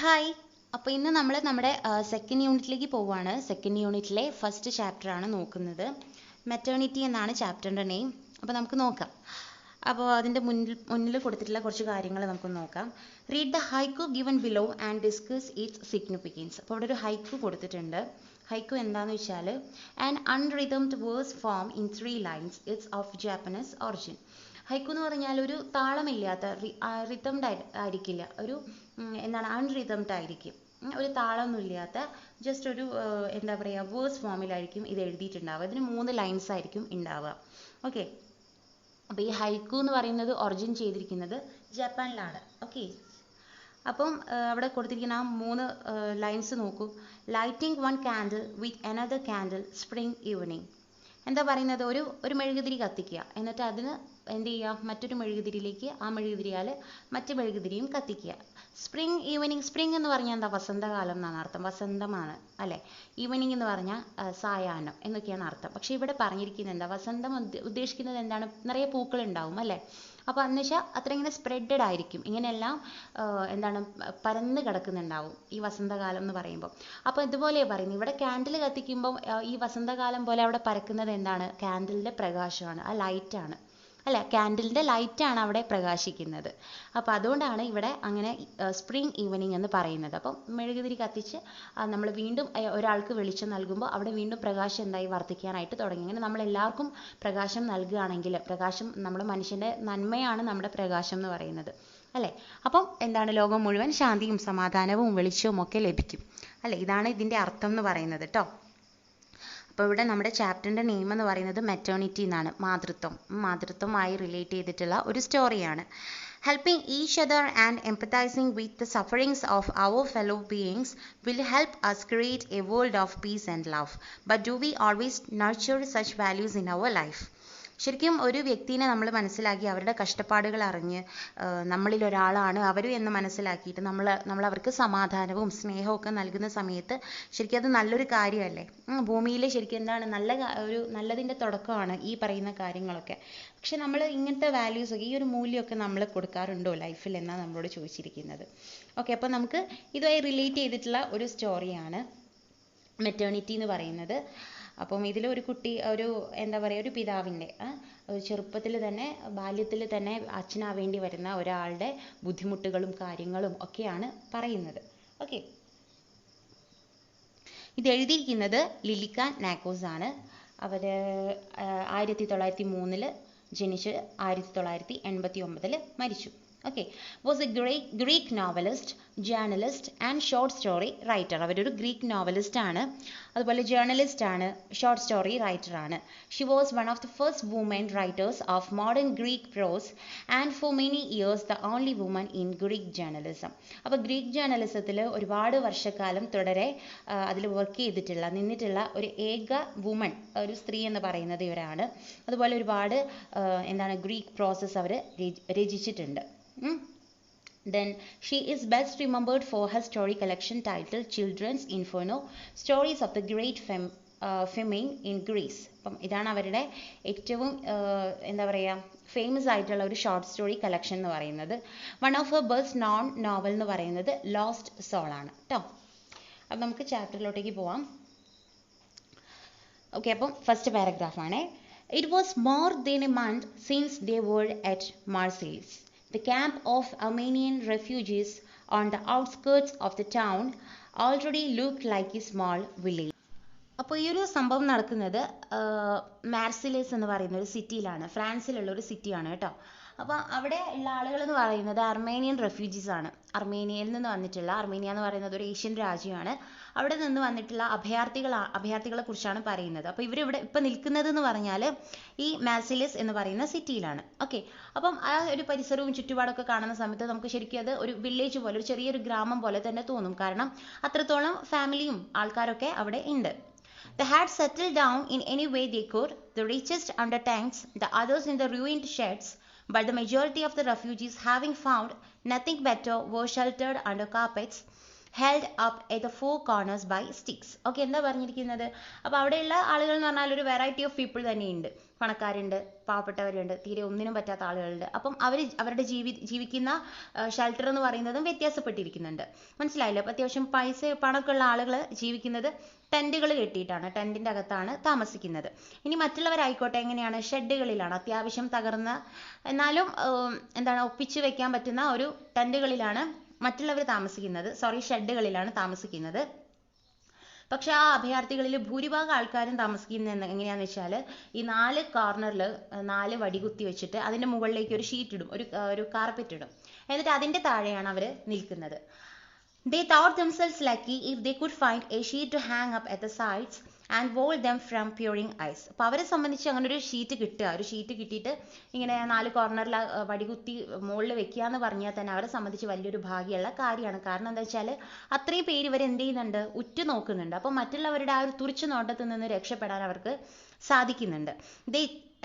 Hi. അപ്പോൾ ഇന്ന് നമ്മൾ നമ്മുടെ സെക്കൻഡ് യൂണിറ്റിലേക്ക് പോവുകയാണ്. സെക്കൻഡ് യൂണിറ്റിലെ ഫസ്റ്റ് ചാപ്റ്റർ ആണ് നോക്കുന്നത്. മെറ്റേണിറ്റി എന്നാണ് ചാപ്റ്ററിൻ്റെ നെയിം. അപ്പോൾ നമുക്ക് നോക്കാം. അപ്പോൾ അതിൻ്റെ മുന്നിൽ കൊടുത്തിട്ടുള്ള കുറച്ച് കാര്യങ്ങൾ നമുക്ക് നോക്കാം. Read the haiku given below and discuss its significance. അപ്പോൾ ഇവിടെ ഒരു ഹൈക്കു കൊടുത്തിട്ടുണ്ട്. ഹൈക്കു എന്താണെന്ന് വെച്ചാൽ an unrhymed verse form in 3 lines its of Japanese origin. Haiku എന്ന് പറഞ്ഞാൽ ഒരു താളമില്ലാത്ത റിതംഡ് ആയിരിക്കില്ല, ഒരു എന്താണ് അൺറിതംഡ് ആയിരിക്കും, ഒരു താളമൊന്നുമില്ലാത്ത ജസ്റ്റ് ഒരു എന്താ പറയുക വേഴ്സ് ഫോമിലായിരിക്കും ഇത് എഴുതിയിട്ടുണ്ടാവുക. ഇതിന് 3 ലൈൻസ് ആയിരിക്കും ഉണ്ടാവുക. ഓക്കെ, അപ്പോൾ ഈ ഹൈക്കു എന്ന് പറയുന്നത് ഒറിജിൻ ചെയ്തിരിക്കുന്നത് ജപ്പാനിലാണ്. ഓക്കെ, അപ്പം അവിടെ കൊടുത്തിരിക്കുന്ന ആ 3 ലൈൻസ് നോക്കൂ. ലൈറ്റിംഗ് 1 candle വിത്ത് another candle സ്പ്രിംഗ് ഈവനിങ്. എന്താ പറയുന്നത്, ഒരു മെഴുകുതിരി കത്തിക്കുക, എന്നിട്ട് അതിന് എന്ത് ചെയ്യുക, മറ്റൊരു മെഴുകുതിരിയിലേക്ക് ആ മെഴുകുതിരിയാൽ മറ്റു മെഴുകുതിരിയും കത്തിക്കുക. Spring evening. സ്പ്രിംഗ് എന്ന് പറഞ്ഞാൽ എന്താ, വസന്തകാലം എന്നാണ് അർത്ഥം, വസന്തമാണ് അല്ലേ. ഈവനിങ് എന്ന് പറഞ്ഞാൽ സായാഹ്നം എന്നൊക്കെയാണ് അർത്ഥം. പക്ഷേ ഇവിടെ പറഞ്ഞിരിക്കുന്നത് എന്താ, വസന്തം ഉദ്ദേശിക്കുന്നത് എന്താണ്, നിറയെ പൂക്കൾ ഉണ്ടാവും അല്ലേ. അപ്പോൾ എന്ന് വെച്ചാൽ അത്ര ഇങ്ങനെ സ്പ്രെഡഡ് ആയിരിക്കും, ഇങ്ങനെയെല്ലാം എന്താണ് പരന്ന് കിടക്കുന്നുണ്ടാവും ഈ വസന്തകാലം എന്ന് പറയുമ്പോൾ. അപ്പോൾ ഇതുപോലെ പറയുന്നത്, ഇവിടെ ക്യാൻഡിൽ കത്തിക്കുമ്പോൾ ഈ വസന്തകാലം പോലെ അവിടെ പരക്കുന്നത് എന്താണ്, ക്യാൻഡിലിൻ്റെ പ്രകാശമാണ്, ആ ലൈറ്റാണ് അല്ല, ക്യാൻഡിലിൻ്റെ ലൈറ്റാണ് അവിടെ പ്രകാശിക്കുന്നത്. അപ്പോൾ അതുകൊണ്ടാണ് ഇവിടെ അങ്ങനെ സ്പ്രിംഗ് ഈവനിങ് എന്ന് പറയുന്നത്. അപ്പം മെഴുകുതിരി കത്തിച്ച് നമ്മൾ വീണ്ടും ഒരാൾക്ക് വെളിച്ചം നൽകുമ്പോൾ അവിടെ വീണ്ടും പ്രകാശം എന്തായി വർദ്ധിക്കാനായിട്ട് തുടങ്ങി. അങ്ങനെ നമ്മൾ എല്ലാവർക്കും പ്രകാശം നൽകുകയാണെങ്കിൽ, പ്രകാശം നമ്മുടെ മനുഷ്യൻ്റെ നന്മയാണ് നമ്മുടെ പ്രകാശം എന്ന് പറയുന്നത് അല്ലേ. അപ്പം എന്താണ്, ലോകം മുഴുവൻ ശാന്തിയും സമാധാനവും വെളിച്ചവും ഒക്കെ ലഭിക്കും അല്ലേ. ഇതാണ് ഇതിൻ്റെ അർത്ഥം എന്ന് പറയുന്നത് കേട്ടോ. അപ്പോൾ ഇവിടെ നമ്മുടെ ചാപ്റ്ററിൻ്റെ നെയിം എന്ന് പറയുന്നത് മെറ്റേണിറ്റി എന്നാണ്, മാതൃത്വമായി റിലേറ്റ് ചെയ്തിട്ടുള്ള ഒരു സ്റ്റോറിയാണ്. Helping each other and empathizing with the sufferings of our fellow beings will help us create a world of peace and love. But do we always nurture such values in our life? ശരിക്കും ഒരു വ്യക്തിനെ നമ്മൾ മനസ്സിലാക്കി അവരുടെ കഷ്ടപ്പാടുകൾ അറിഞ്ഞ് നമ്മളിൽ ഒരാളാണ് അവർ എന്ന് മനസ്സിലാക്കിയിട്ട് നമ്മൾ അവർക്ക് സമാധാനവും സ്നേഹവും ഒക്കെ നൽകുന്ന സമയത്ത് ശരിക്കും അത് നല്ലൊരു കാര്യമല്ലേ. ഭൂമിയിൽ ശരിക്കും എന്താണ് നല്ലതിൻ്റെ തുടക്കമാണ് ഈ പറയുന്ന കാര്യങ്ങളൊക്കെ. പക്ഷെ നമ്മൾ ഇങ്ങനത്തെ വാല്യൂസൊക്കെ, ഈ ഒരു മൂല്യമൊക്കെ നമ്മൾ കൊടുക്കാറുണ്ടോ ലൈഫിൽ എന്നാണ് നമ്മളോട് ചോദിച്ചിരിക്കുന്നത്. ഓക്കെ, അപ്പോൾ നമുക്ക് ഇതുമായി റിലേറ്റ് ചെയ്തിട്ടുള്ള ഒരു സ്റ്റോറിയാണ് മെറ്റേണിറ്റി എന്ന് പറയുന്നത്. അപ്പം ഇതിൽ ഒരു കുട്ടി, എന്താ പറയുക, ഒരു പിതാവിൻ്റെ ചെറുപ്പത്തിൽ തന്നെ, ബാല്യത്തിൽ തന്നെ അച്ഛനാവേണ്ടി വരുന്ന ഒരാളുടെ ബുദ്ധിമുട്ടുകളും കാര്യങ്ങളും ഒക്കെയാണ് പറയുന്നത്. ഓക്കെ, ഇത് എഴുതിയിരിക്കുന്നത് ലിലിക്ക നാക്കോസ് ആണ്. അവർ 1903 ജനിച്ച് 1989 മരിച്ചു. Okay, was a Greek novelist, journalist and short story writer. അവരൊരു ഗ്രീക്ക് നോവലിസ്റ്റ് ആണ്, അതുപോലെ ജേർണലിസ്റ്റ് ആണ്, ഷോർട്ട് സ്റ്റോറി റൈറ്റർ ആണ്. She was one of the first women writers of modern Greek prose and for many years the only woman in Greek journalism. അപ്പോൾ Greek ജേർണലിസത്തിൽ ഒരുപാട് വർഷക്കാലം തുടരെ അതിൽ വർക്ക് നിന്നിട്ടുള്ള ഒരു ഏക വുമൺ, ഒരു സ്ത്രീ എന്ന് പറയുന്നത് ഇവരാണ്. അതുപോലെ ഒരുപാട് എന്താണ് ഗ്രീക്ക് പ്രോസസ് അവർ രചിച്ചിട്ടുണ്ട്. Then she is best remembered for her story collection titled Children's Inferno, Stories of the Great Famine in Greece. അപ്പം ഇതാണ് അവരുടെ ഏറ്റവും എന്താ പറയുക ഫേമസ് ആയിട്ടുള്ള ഒരു ഷോർട്ട് സ്റ്റോറി കളക്ഷൻ എന്ന് പറയുന്നത്. One of her best non novel എന്ന് പറയുന്നത് ലോസ്റ്റ് സോൾ ആണ് കേട്ടോ. അപ്പം നമുക്ക് ചാപ്റ്ററിലോട്ടേക്ക് പോവാം. ഓക്കെ, അപ്പം first പാരഗ്രാഫാണ്. It was more than a month since they were at Marseilles, the camp of Armenian refugees on the outskirts of the town already looked like a small village. അപ്പോൾ ഈ ഒരു സംഭവം നടക്കുന്നത് മാർസിലേസ് എന്ന് പറയുന്ന ഒരു സിറ്റിയിലാണ്, ഫ്രാൻസിലുള്ള ഒരു സിറ്റിയാണ് കേട്ടോ. അപ്പോൾ അവിടെ ഉള്ള ആളുകൾ എന്ന് പറയുന്നത് അർമേനിയൻ റെഫ്യൂജീസ് ആണ്. അർമേനിയയിൽ നിന്ന് വന്നിട്ടുള്ള, അർമേനിയ എന്ന് പറയുന്നത് ഒരു ഏഷ്യൻ രാജ്യമാണ്, അവിടെ നിന്ന് വന്നിട്ടുള്ള അഭയാർത്ഥികളെ കുറിച്ചാണ് പറയുന്നത്. അപ്പോൾ ഇവരിവിടെ ഇപ്പം നിൽക്കുന്നത് എന്ന് പറഞ്ഞാൽ ഈ മാർസിലേസ് എന്ന് പറയുന്ന സിറ്റിയിലാണ്. ഓക്കെ, അപ്പം ആ ഒരു പരിസരവും ചുറ്റുപാടൊക്കെ കാണുന്ന സമയത്ത് നമുക്ക് ശരിക്കും അത് ഒരു വില്ലേജ് പോലെ, ഒരു ചെറിയൊരു ഗ്രാമം പോലെ തന്നെ തോന്നും, കാരണം അത്രത്തോളം ഫാമിലിയും ആൾക്കാരൊക്കെ അവിടെ ഉണ്ട്. They had settled down in any way they could, the richest under tents, the others in the ruined sheds, but the majority of the refugees, having found nothing better, were sheltered under carpets held up at the four corners by sticks. Okay, എന്താ പറഞ്ഞിരിക്കുന്നത്? അപ്പോൾ അവിടെയുള്ള ആളുകൾ എന്ന് പറഞ്ഞാൽ ഒരു variety of people തന്നെയുണ്ട്. പണക്കാരുണ്ട്, പാവപ്പെട്ടവരുണ്ട്, തീരെ ഒന്നിനും പറ്റാത്ത ആളുകളുണ്ട്. അപ്പം അവരുടെ ജീവിക്കുന്ന ഷെൽട്ടർ എന്ന് പറയുന്നതും വ്യത്യാസപ്പെട്ടിരിക്കുന്നുണ്ട്. മനസ്സിലായില്ലേ? അപ്പോൾ അത്യാവശ്യം പണമൊക്കെ ഉള്ള ആളുകൾ ജീവിക്കുന്നത് ടെന്റുകൾ കെട്ടിയിട്ടാണ്, ടെന്റിന്റെ അകത്താണ് താമസിക്കുന്നത്. ഇനി മറ്റുള്ളവരായിക്കോട്ടെ എങ്ങനെയാണ്? ഷെഡുകളിലാണ്, അത്യാവശ്യം തകർന്ന എന്നാലും എന്താണ് ഒപ്പിച്ച് വെക്കാൻ പറ്റുന്ന ഒരു ടെന്റുകളിലാണ് മറ്റുള്ളവർ താമസിക്കുന്നത്. ഷെഡുകളിലാണ് താമസിക്കുന്നത്. പക്ഷെ ആ അഭയാർത്ഥികളിൽ ഭൂരിഭാഗം ആൾക്കാരും താമസിക്കുന്നത് എങ്ങനെയാണെന്ന് വെച്ചാൽ ഈ 4 കോർണറിൽ 4 വടി കുത്തി വെച്ചിട്ട് അതിന്റെ മുകളിലേക്ക് ഒരു ഷീറ്റ് ഇടും, ഒരു കാർപ്പറ്റ് ഇടും. എന്നിട്ട് അതിന്റെ താഴെയാണ് അവർ നിൽക്കുന്നത്. They thought themselves lucky if they could find a sheet to hang up at the sides and hold them from pouring ice. അപ്പോൾ അവരെ സംബന്ധിച്ച് അങ്ങനെ ഒരു ഷീറ്റ് കിട്ടിയിട്ട് ഇങ്ങനെ 4 കോർണറിൽ വടികുത്തി മുകളിൽ വെക്കുക എന്ന് പറഞ്ഞാൽ തന്നെ അവരെ സംബന്ധിച്ച് വലിയൊരു ഭാഗ്യമുള്ള കാര്യമാണ്. കാരണം എന്താ വെച്ചാൽ അത്രയും പേര് ഇവർ എന്ത് ചെയ്യുന്നുണ്ട്? ഉറ്റു നോക്കുന്നുണ്ട്. അപ്പോൾ മറ്റുള്ളവരുടെ ആ ഒരു തുറിച്ചു നോട്ടത്തിൽ നിന്ന് രക്ഷപ്പെടാൻ അവർക്ക് സാധിക്കുന്നുണ്ട്.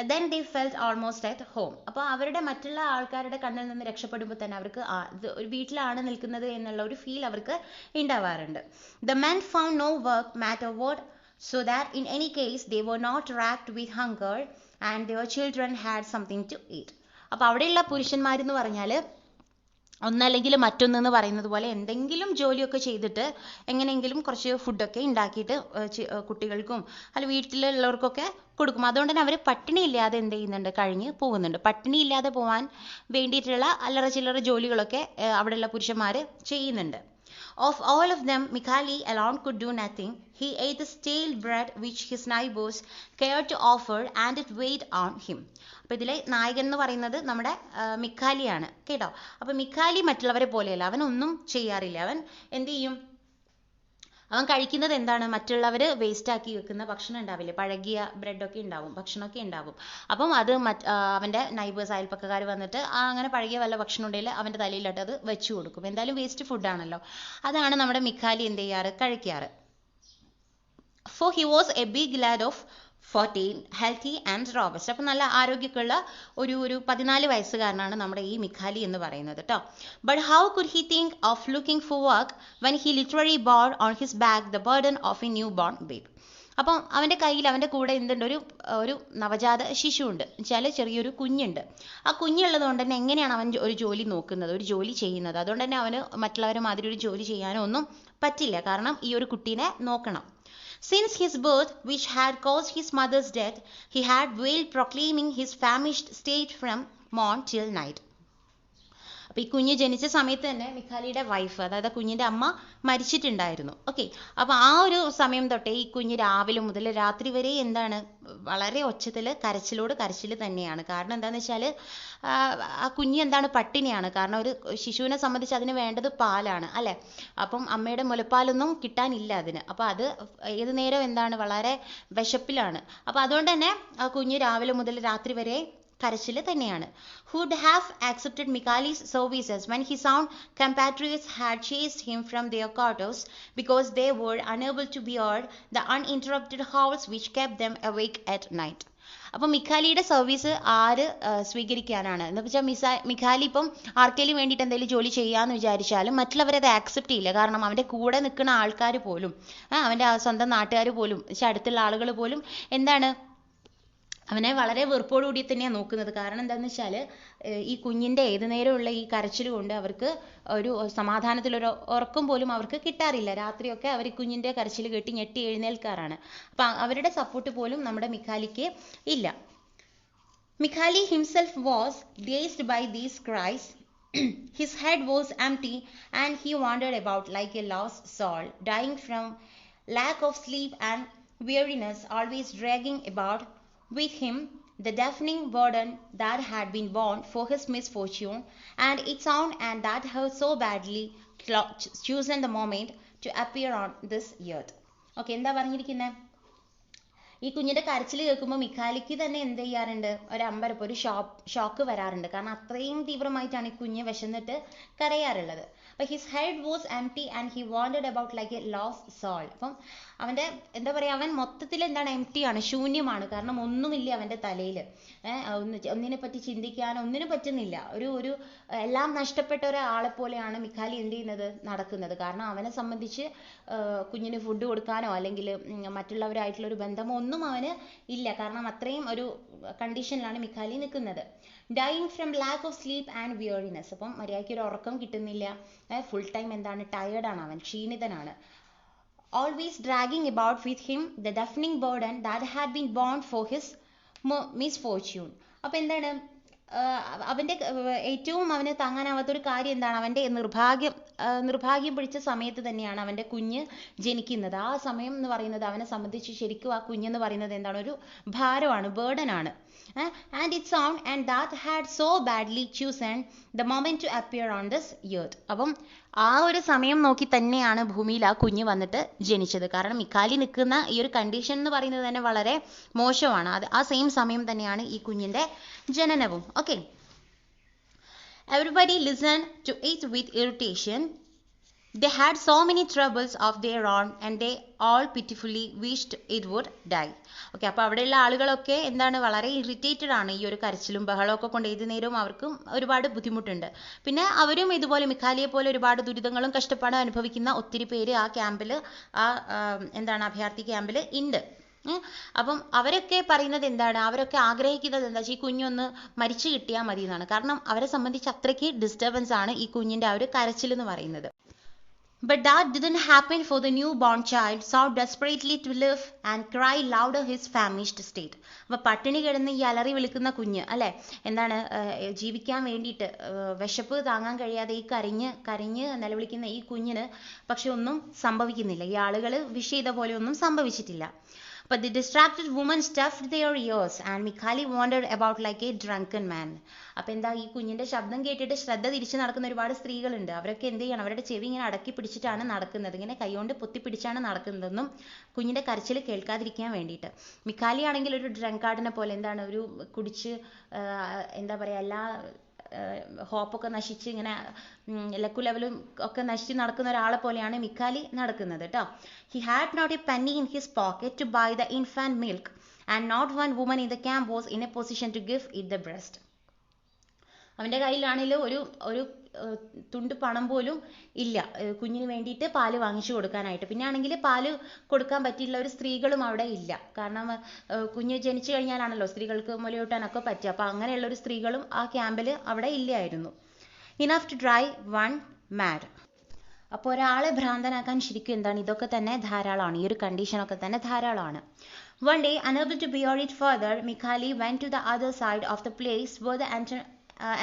Then they felt almost at home. അപ്പോൾ അവരുടെ മറ്റുള്ള ആൾക്കാരുടെ കണ്ണിൽ നിന്ന് രക്ഷപ്പെടുമ്പോൾ തന്നെ അവർക്ക് ഒരു വീട്ടിലാണ് നിൽക്കുന്നത് എന്നുള്ള ഒരു ഫീൽ അവർക്ക് ഉണ്ടാവാറുണ്ട്. The men found no work matter what, so that in any case they were not racked with hunger and their children had something to eat. അപ്പോൾ അവിടെയുള്ള പുരുഷന്മാരെന്ന് പറഞ്ഞാൽ ഒന്നല്ലെങ്കിൽ മറ്റൊന്നെന്ന് പറയുന്നത് പോലെ എന്തെങ്കിലും ജോലിയൊക്കെ ചെയ്തിട്ട് എങ്ങനെയെങ്കിലും കുറച്ച് ഫുഡൊക്കെ ഉണ്ടാക്കിയിട്ട് കുട്ടികൾക്കും അല്ല വീട്ടിലുള്ളവർക്കൊക്കെ കൊടുക്കും. അതുകൊണ്ട് തന്നെ അവർ പട്ടിണി ഇല്ലാതെ എന്ത് ചെയ്യുന്നുണ്ട്? കഴിഞ്ഞ് പോകുന്നുണ്ട്. പട്ടിണി ഇല്ലാതെ പോകാൻ വേണ്ടിയിട്ടുള്ള അല്ലറ ചില്ലറ ജോലികളൊക്കെ അവിടെയുള്ള പുരുഷന്മാർ ചെയ്യുന്നുണ്ട്. Of all of them, Mikhali alone could do nothing. He ate the stale bread which his neighbors cared to offer, and it weighed on him. അപ്പോൾ ഇതിലെ നായകൻ എന്ന് പറയുന്നത് നമ്മുടെ മിഖാലിയാണ് കേട്ടോ. അപ്പോൾ മിഖാലി മറ്റുള്ളവരെ പോലെയല്ല, അവൻ ഒന്നും ചെയ്യാറില്ല. അവൻ എന്ത് ചെയ്യും? അവൻ കഴിക്കുന്നത് എന്താണ്? മറ്റുള്ളവർ വേസ്റ്റ് ആക്കി വെക്കുന്ന ഭക്ഷണം ഉണ്ടാവില്ലേ, പഴകിയ ബ്രെഡൊക്കെ ഉണ്ടാവും, ഭക്ഷണമൊക്കെ ഉണ്ടാവും. അപ്പം അത് അവൻ്റെ നൈബേഴ്സ് അയൽപ്പക്കക്കാർ വന്നിട്ട് അങ്ങനെ പഴകിയ വല്ല ഭക്ഷണം ഉണ്ടെങ്കിൽ അവൻ്റെ തലയിലിട്ട് അത് വെച്ചു കൊടുക്കും. എന്തായാലും വേസ്റ്റ് ഫുഡാണല്ലോ, അതാണ് നമ്മുടെ മിഖാലി എന്ത് ചെയ്യാറ്? കഴിക്കാറ്. For he was a big lad of 14, healthy and robust. അപ്പം നല്ല ആരോഗ്യമൊക്കെയുള്ള ഒരു 14 വയസ്സുകാരനാണ് നമ്മുടെ ഈ മിഖാലി എന്ന് പറയുന്നത് കേട്ടോ. But how could he think of looking for work when he literally bore on his back the burden of a newborn babe? അപ്പം അവൻ്റെ കയ്യിൽ അവൻ്റെ കൂടെ എന്തുണ്ട്? ഒരു നവജാത ശിശുവുണ്ട്, വെച്ചാൽ ചെറിയൊരു കുഞ്ഞുണ്ട്. ആ കുഞ്ഞുള്ളത് കൊണ്ട് തന്നെ എങ്ങനെയാണ് അവൻ ഒരു ജോലി നോക്കുന്നത്, ഒരു ജോലി ചെയ്യുന്നത്? അതുകൊണ്ട് തന്നെ അവന് മറ്റുള്ളവരെ മാതിരി ഒരു ജോലി ചെയ്യാനോ ഒന്നും പറ്റില്ല, കാരണം ഈ ഒരു കുട്ടീനെ നോക്കണം. Since his birth, which had caused his mother's death, he had wailed, proclaiming his famished state from morn till night. അപ്പോൾ ഈ കുഞ്ഞ് ജനിച്ച സമയത്ത് തന്നെ മിഖാലിയുടെ വൈഫ്, അതായത് കുഞ്ഞിൻ്റെ അമ്മ മരിച്ചിട്ടുണ്ടായിരുന്നു. ഓക്കെ, അപ്പോൾ ആ ഒരു സമയം തൊട്ടേ ഈ കുഞ്ഞ് രാവിലെ മുതൽ രാത്രി വരെ എന്താണ്? വളരെ ഒച്ചത്തിൽ കരച്ചിൽ തന്നെയാണ്. കാരണം എന്താണെന്ന് വെച്ചാൽ ആ കുഞ്ഞ് എന്താണ്? പട്ടിണിയാണ്. കാരണം ഒരു ശിശുവിനെ സംബന്ധിച്ച് അതിന് വേണ്ടത് പാലാണ് അല്ലേ? അപ്പം അമ്മയുടെ മുലപ്പാലൊന്നും കിട്ടാനില്ല അതിന്. അപ്പോൾ അത് ഏത് നേരം എന്താണ്? വളരെ വിശപ്പിലാണ്. അപ്പോൾ അതുകൊണ്ട് തന്നെ ആ കുഞ്ഞ് രാവിലെ മുതൽ രാത്രി വരെ കരച്ചിൽ തന്നെയാണ്. Who'd have accepted Mikhali's services when his own compatriots had chased him from their quarters because they were unable to bear the uninterrupted howls which kept them awake at night? അപ്പം മിഖാലിയുടെ സർവീസ് ആര് സ്വീകരിക്കാനാണ് എന്ന് വെച്ചാൽ മിഖാലി ഇപ്പം ആർക്കെങ്കിലും വേണ്ടിയിട്ട് എന്തെങ്കിലും ജോലി ചെയ്യാമെന്ന് വിചാരിച്ചാലും മറ്റുള്ളവരത് ആക്സെപ്റ്റ് ചെയ്യില്ല. കാരണം അവൻ്റെ കൂടെ നിൽക്കുന്ന ആൾക്കാർ പോലും, അവൻ്റെ സ്വന്തം നാട്ടുകാർ പോലും, അടുത്തുള്ള ആളുകൾ പോലും എന്താണ്? അവനെ വളരെ വെറുപ്പോടുകൂടി തന്നെയാണ് നോക്കുന്നത്. കാരണം എന്താണെന്ന് വെച്ചാൽ ഈ കുഞ്ഞിൻ്റെ ഏത് നേരമുള്ള ഈ കരച്ചിൽ കൊണ്ട് അവർക്ക് ഒരു സമാധാനത്തിലൊരു ഉറക്കം പോലും അവർക്ക് കിട്ടാറില്ല. രാത്രിയൊക്കെ അവർ കുഞ്ഞിൻ്റെ കരച്ചിൽ കേട്ട് ഞെട്ടി എഴുന്നേൽക്കാറാണ്. അപ്പം അവരുടെ സപ്പോർട്ട് പോലും നമ്മുടെ മിഖാലിക്ക് ഇല്ല. Mikhali himself was dazed by these cries. His head was empty and he wandered about like a lost soul, dying from lack of sleep and weariness, always dragging about with him the deafening burden that had been borne for his misfortune and its own, and that had so badly chosen the moment to appear on this earth. Okay, എന്താ പറഞ്ഞിരിക്കുന്നത്? ഈ കുഞ്ഞിന്റെ കരച്ചിൽ കേൾക്കുമ്പോൾ മിഖാലിക്ക് തന്നെ എന്ത് ചെയ്യാറുണ്ട്, ഒരു അമ്പരപ്പ്, ഒരു ഷോക്ക് വരാറുണ്ട്. കാരണം അത്രയും തീവ്രമായിട്ടാണ് ഈ കുഞ്ഞ് വിശന്നിട്ട് കരയാറുള്ളത്. അപ്പൊ his head was empty and he wanted about like a lost soul. അപ്പം അവന്റെ എന്താ പറയാ, അവൻ മൊത്തത്തിൽ എന്താണ്, എംപ്റ്റി ആണ്, ശൂന്യമാണ്. കാരണം ഒന്നുമില്ല അവന്റെ തലയിൽ. ഒന്നിനെ പറ്റി ചിന്തിക്കാനോ ഒന്നിനും പറ്റുന്നില്ല. ഒരു എല്ലാം നഷ്ടപ്പെട്ട ഒരാളെ പോലെയാണ് മിഖാലി എന്ത് ചെയ്യുന്നത്, നടക്കുന്നത്. കാരണം അവനെ സംബന്ധിച്ച് കുഞ്ഞിന് ഫുഡ് കൊടുക്കാനോ അല്ലെങ്കിൽ മറ്റുള്ളവരായിട്ടുള്ള ഒരു ബന്ധമോ ഒന്നും അവന് ഇല്ല. കാരണം അത്രയും ഒരു കണ്ടീഷനിലാണ് മിഖാലി നിൽക്കുന്നത്. Dying from lack of sleep and weariness. അപ്പം മര്യാദയ്ക്ക് ഒരു ഉറക്കം കിട്ടുന്നില്ല. ഫുൾ ടൈം എന്താണ്, ടയേർഡാണ് അവൻ, ക്ഷീണിതനാണ്. Always dragging about with him the deafening burden that had been borne for his misfortune. അപ്പൊ എന്താണ്, അവന്റെ ഏറ്റവും അവന് താങ്ങാനാവാത്ത ഒരു കാര്യം എന്താണ്, അവന്റെ നിർഭാഗ്യം പിടിച്ച സമയത്ത് തന്നെയാണ് അവന്റെ കുഞ്ഞ് ജനിക്കുന്നത്. ആ സമയം എന്ന് പറയുന്നത് അവനെ സംബന്ധിച്ച് ശരിക്കും ആ കുഞ്ഞെന്ന് പറയുന്നത് എന്താണ്, ഒരു ഭാരമാണ്, ബേർഡൻ ആണ്. And its sound and that had so badly chosen the moment to appear on this earth. അപ്പം ആ ഒരു സമയം നോക്കി തന്നെയാണ് ഭൂമിയിൽ ആ കുഞ്ഞ് വന്നിട്ട് ജനിച്ചത്. കാരണം മിഖാലി നിൽക്കുന്ന ഈ ഒരു കണ്ടീഷൻ എന്ന് പറയുന്നത് തന്നെ വളരെ മോശമാണ്. അത് ആ സെയിം സമയം തന്നെയാണ് ഈ കുഞ്ഞിന്റെ ജനനവും. Okay, everybody listened to it with irritation. They had so many troubles of their own and they all pitifully wished it would die. Okay, അപ്പോൾ അവിടെയുള്ള ആളുകളൊക്കെ എന്താണ്, വളരെ ഇറിറ്റേറ്റഡ് ആണ് ഈ ഒരു കരച്ചിലും ബഹളമൊക്കെ കൊണ്ട്. ഏത് നേരവും അവർക്കും ഒരുപാട് ബുദ്ധിമുട്ടുണ്ട്. പിന്നെ അവരും ഇതുപോലെ മിഖാലിയെ പോലെ ഒരുപാട് ദുരിതങ്ങളും കഷ്ടപ്പാടും അനുഭവിക്കുന്ന ഒത്തിരി പേര് ആ ക്യാമ്പിൽ, എന്താണ്, അഭയാർത്ഥി ക്യാമ്പിൽ ഉണ്ട്. അപ്പം അവരൊക്കെ പറയുന്നത് എന്താണ്, അവരൊക്കെ ആഗ്രഹിക്കുന്നത് എന്താ വെച്ചാൽ ഈ കുഞ്ഞൊന്ന് മരിച്ചു കിട്ടിയാൽ മതി എന്നാണ്. കാരണം അവരെ സംബന്ധിച്ച് അത്രയ്ക്ക് ഡിസ്റ്റർബൻസ് ആണ് ഈ കുഞ്ഞിന്റെ ആ ഒരു കരച്ചിൽ എന്ന് പറയുന്നത്. But that didn't happen for the newborn child sought desperately to live and cry louder his famished state. അപ്പോൾ പട്ടിണി കിടന്ന് ഈ അലറി വിളിക്കുന്ന കുഞ്ഞ് അല്ലെ, എന്താണ്, ജീവിക്കാൻ വേണ്ടിയിട്ട് വിശപ്പ് താങ്ങാൻ കഴിയാതെ ഈ കരഞ്ഞ് നിലവിളിക്കുന്ന ഈ കുഞ്ഞിന് പക്ഷെ ഒന്നും സംഭവിക്കുന്നില്ല. ഈ ആളുകൾ വിഷ് ചെയ്ത പോലെ ഒന്നും സംഭവിച്ചിട്ടില്ല. But the distracted woman stuffed their ears and Mikhali wandered about like a drunken man. അപ്പൊ എന്താ, ഈ കുഞ്ഞിന്റെ ശബ്ദം കേട്ടിട്ട് ശ്രദ്ധ തിരിച്ചു നടക്കുന്ന ഒരുപാട് സ്ത്രീകളുണ്ട്. അവരൊക്കെ എന്ത് ചെയ്യണം, അവരുടെ ചെവി ഇങ്ങനെ അടക്കി പിടിച്ചിട്ടാണ് നടക്കുന്നത്, ഇങ്ങനെ കൈകൊണ്ട് പൊത്തി പിടിച്ചാണ് നടക്കുന്നതെന്നും കുഞ്ഞിന്റെ കരച്ചിൽ കേൾക്കാതിരിക്കാൻ വേണ്ടിയിട്ട്. മിഖാലി ആണെങ്കിൽ ഒരു ഡ്രങ്കാർഡിനെ പോലെ, എന്താണ്, ഒരു കുടിച്ച് എന്താ പറയാ, എല്ലാ ഹോപ്പൊക്കെ നശിച്ച് ഇങ്ങനെ ലക്കു ലെവലും ഒക്കെ നശിച്ച് നടക്കുന്ന ഒരാളെ പോലെയാണ് മിഖാലി നടക്കുന്നത് കേട്ടോ. He had not a penny in his pocket to buy the infant milk and not one woman in the camp was in a position to give it the breast. അവന്റെ കയ്യിലാണെങ്കിലും ഒരു തുണ്ട് പണം പോലും ഇല്ല കുഞ്ഞിന് വേണ്ടിയിട്ട് പാല് വാങ്ങിച്ചു കൊടുക്കാനായിട്ട്. പിന്നെ ആണെങ്കിൽ പാല് കൊടുക്കാൻ പറ്റിയുള്ള ഒരു സ്ത്രീകളും അവിടെ ഇല്ല. കാരണം കുഞ്ഞ് ജനിച്ചു കഴിഞ്ഞാലാണല്ലോ സ്ത്രീകൾക്ക് മുലയൂട്ടാനൊക്കെ പറ്റുക. അപ്പൊ അങ്ങനെയുള്ള ഒരു സ്ത്രീകളും ആ ക്യാമ്പിൽ അവിടെ ഇല്ലായിരുന്നു. Enough to drive one mad. അപ്പോൾ ഒരാളെ ഭ്രാന്തനാക്കാൻ ശരിക്കും എന്താണ്, ഇതൊക്കെ തന്നെ ധാരാളമാണ്, ഈ ഒരു കണ്ടീഷനൊക്കെ തന്നെ ധാരാളമാണ്. One day, unable to bear it further, Mikhali went to the other side of the place where the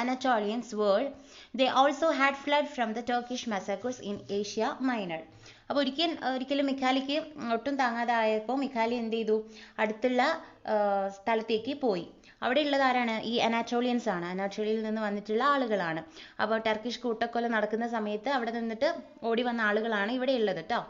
Anatolians were. They also had fled from the Turkish massacres in Asia Minor. അപ്പോൾ ഒരിക്കലും മിഖാലിക്ക് ഒട്ടും താങ്ങാതായപ്പോൾ മിഖാലി എന്ത് ചെയ്തു, അടുത്തുള്ള സ്ഥലത്തേക്ക് പോയി. അവിടെ ഉള്ളത് ആരാണ്, ഈ അനാറ്റോളിയൻസ് ആണ്, അനാറ്റോളിയയിൽ നിന്ന് വന്നിട്ടുള്ള ആളുകളാണ്. അപ്പോൾ ടർക്കിഷ് കൂട്ടക്കൊല നടക്കുന്ന സമയത്ത് അവിടെ നിന്നിട്ട് ഓടി വന്ന ആളുകളാണ് ഇവിടെ ഉള്ളത് കേട്ടോ.